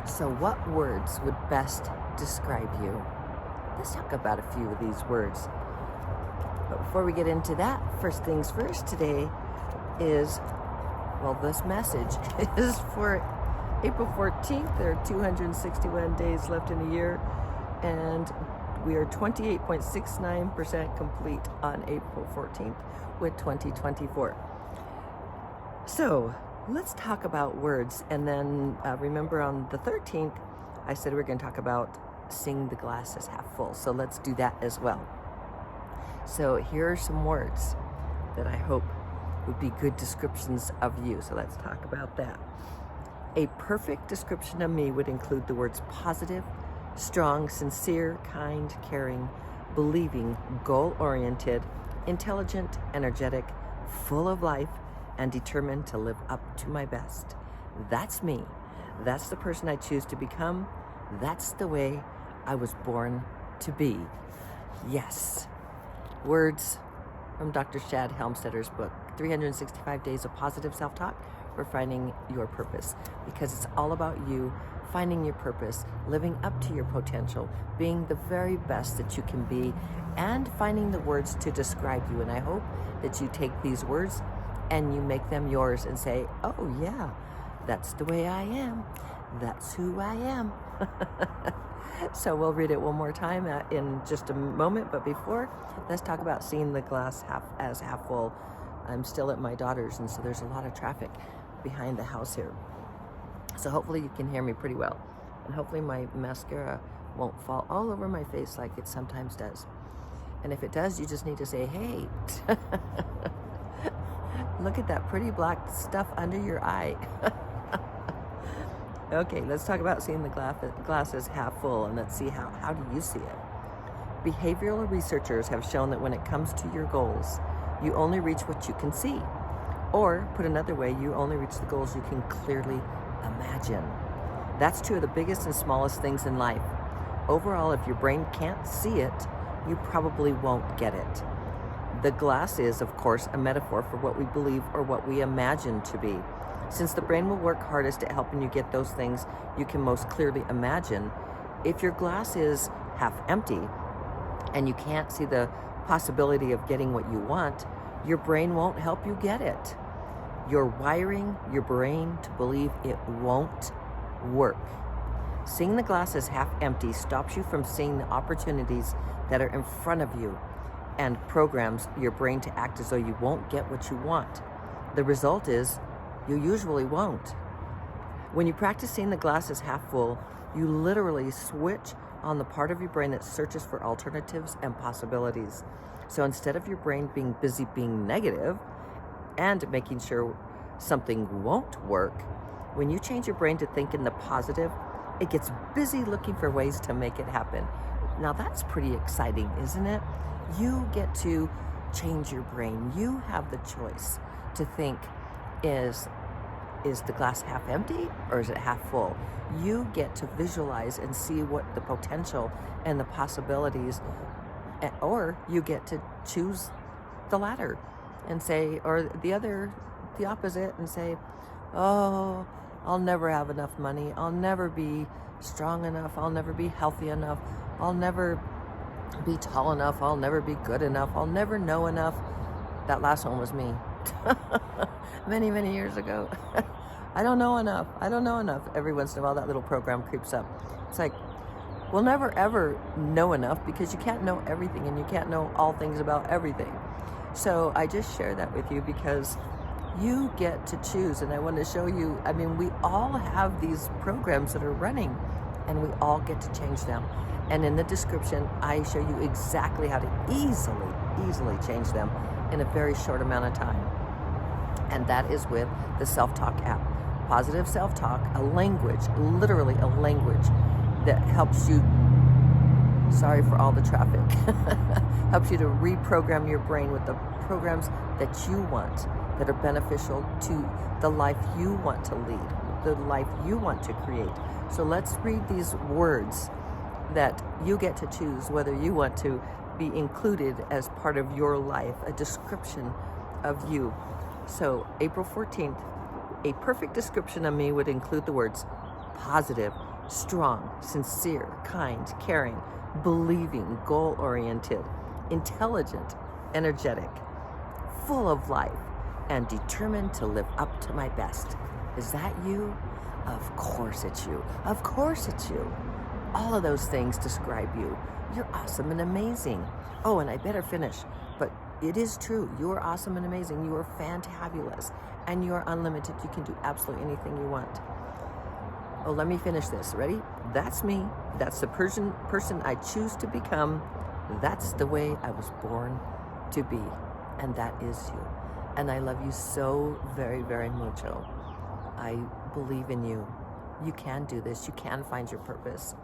So what words would best describe you? Let's talk about a few of these words. But before we get into that, first things first, today is, well, this message is for April 14th. There are 261 days left in a year, and we are 28.69% complete on April 14th with 2024. So let's talk about words. And then remember on the 13th, I said we're going to talk about seeing the glass as half full. So let's do that as well. So here are some words that I hope would be good descriptions of you. So let's talk about that. A perfect description of me would include the words positive, strong, sincere, kind, caring, believing, goal-oriented, intelligent, energetic, full of life, and determined to live up to my best. That's me. That's the person I choose to become. That's the way I was born to be. Yes. Words from Dr. Shad Helmstetter's book, 365 Days of Positive Self-Talk for Finding Your Purpose. Because it's all about you finding your purpose, living up to your potential, being the very best that you can be, and finding the words to describe you. And I hope that you take these words and you make them yours and say, oh yeah, that's the way I am. That's who I am. So we'll read it one more time in just a moment. But before, let's talk about seeing the glass half full. I'm still at my daughter's, and so there's a lot of traffic behind the house here. So hopefully you can hear me pretty well. And hopefully my mascara won't fall all over my face like it sometimes does. And if it does, you just need to say, hey, look at that pretty black stuff under your eye. Okay, let's talk about seeing the glass as half full, and let's see how do you see it? Behavioral researchers have shown that when it comes to your goals, you only reach what you can see. Or, put another way, you only reach the goals you can clearly imagine. That's true of the biggest and smallest things in life. Overall, if your brain can't see it, you probably won't get it. The glass is, of course, a metaphor for what we believe or what we imagine to be. Since the brain will work hardest at helping you get those things you can most clearly imagine, if your glass is half empty and you can't see the possibility of getting what you want, your brain won't help you get it. You're wiring your brain to believe it won't work. Seeing the glass as half empty stops you from seeing the opportunities that are in front of you and programs your brain to act as though you won't get what you want. The result is you usually won't. When you practice seeing the glass as half full, you literally switch on the part of your brain that searches for alternatives and possibilities. So instead of your brain being busy being negative and making sure something won't work, when you change your brain to think in the positive, it gets busy looking for ways to make it happen. Now that's pretty exciting, isn't it? You get to change your brain. You have the choice to think, is the glass half empty or is it half full? You get to visualize and see what the potential and the possibilities, or you get to choose the latter and say, or the opposite, and say, oh, I'll never have enough money. I'll never be strong enough. I'll never be healthy enough. I'll never be tall enough. I'll never be good enough. I'll never know enough. That last one was me. Many, many years ago. I don't know enough. I don't know enough. Every once in a while, that little program creeps up. It's like, we'll never, ever know enough because you can't know everything and you can't know all things about everything. So I just share that with you because you get to choose. And I want to show you, I mean, we all have these programs that are running and we all get to change them. And in the description, I show you exactly how to easily change them in a very short amount of time. And that is with the self-talk app. Positive self-talk, a language, literally a language that helps you, sorry for all the traffic, helps you to reprogram your brain with the programs that you want, that are beneficial to the life you want to lead, the life you want to create. So let's read these words that you get to choose whether you want to be included as part of your life, a description of you. So April 14th, a perfect description of me would include the words positive, strong, sincere, kind, caring, believing, goal-oriented, intelligent, energetic, full of life, and determined to live up to my best. Is that you? Of course it's you. Of course it's you. All of those things describe you. You're awesome and amazing. Oh, and I better finish, but it is true. You are awesome and amazing. You are fantabulous, and you are unlimited. You can do absolutely anything you want. Oh, let me finish this. Ready? That's me. That's the person I choose to become. That's the way I was born to be, and that is you. And I love you so very, very mucho. I believe in you. You can do this. You can find your purpose.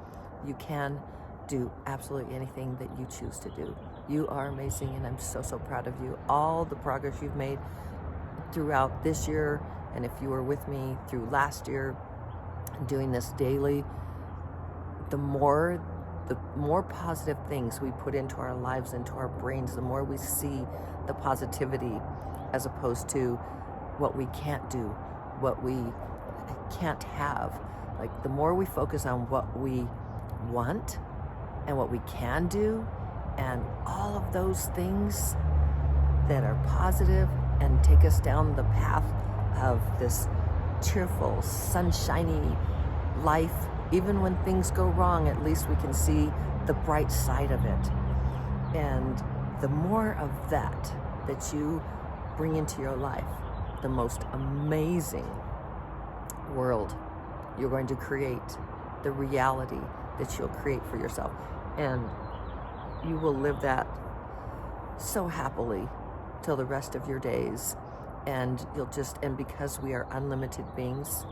You can do absolutely anything that you choose to do. You are amazing, and I'm so, so proud of you. All the progress you've made throughout this year, and if you were with me through last year, doing this daily, the more positive things we put into our lives, into our brains, the more we see the positivity as opposed to what we can't do, what we can't have. Like, the more we focus on what we want and what we can do and all of those things that are positive and take us down the path of this cheerful, sunshiny life, even when things go wrong, at least we can see the bright side of it. And the more of that you bring into your life, the most amazing world you're going to create, the reality that you'll create for yourself. And you will live that so happily till the rest of your days. And and because we are unlimited beings,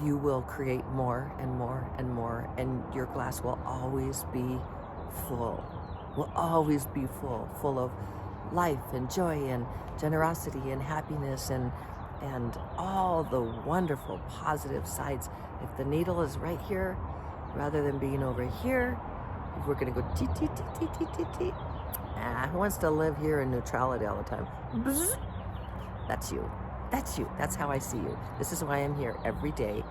you will create more and more and more, and your glass will always be full, full of life and joy and generosity and happiness and all the wonderful positive sides. If the needle is right here, rather than being over here, if we're gonna go tee, tee, tee, tee, tee, tee, tee. Who wants to live here in neutrality all the time? Bzz. That's you. That's you. That's how I see you. This is why I'm here every day,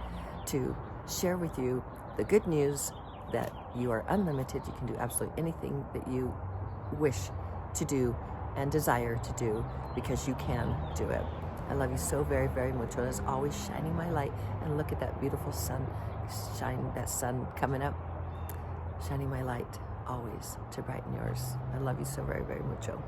to share with you the good news that you are unlimited. You can do absolutely anything that you wish to do and desire to do, because you can do it. I love you so very, very much. And as always, shining my light. And look at that beautiful sun. Shine that sun coming up. Shining my light always to brighten yours. I love you so very, very mucho.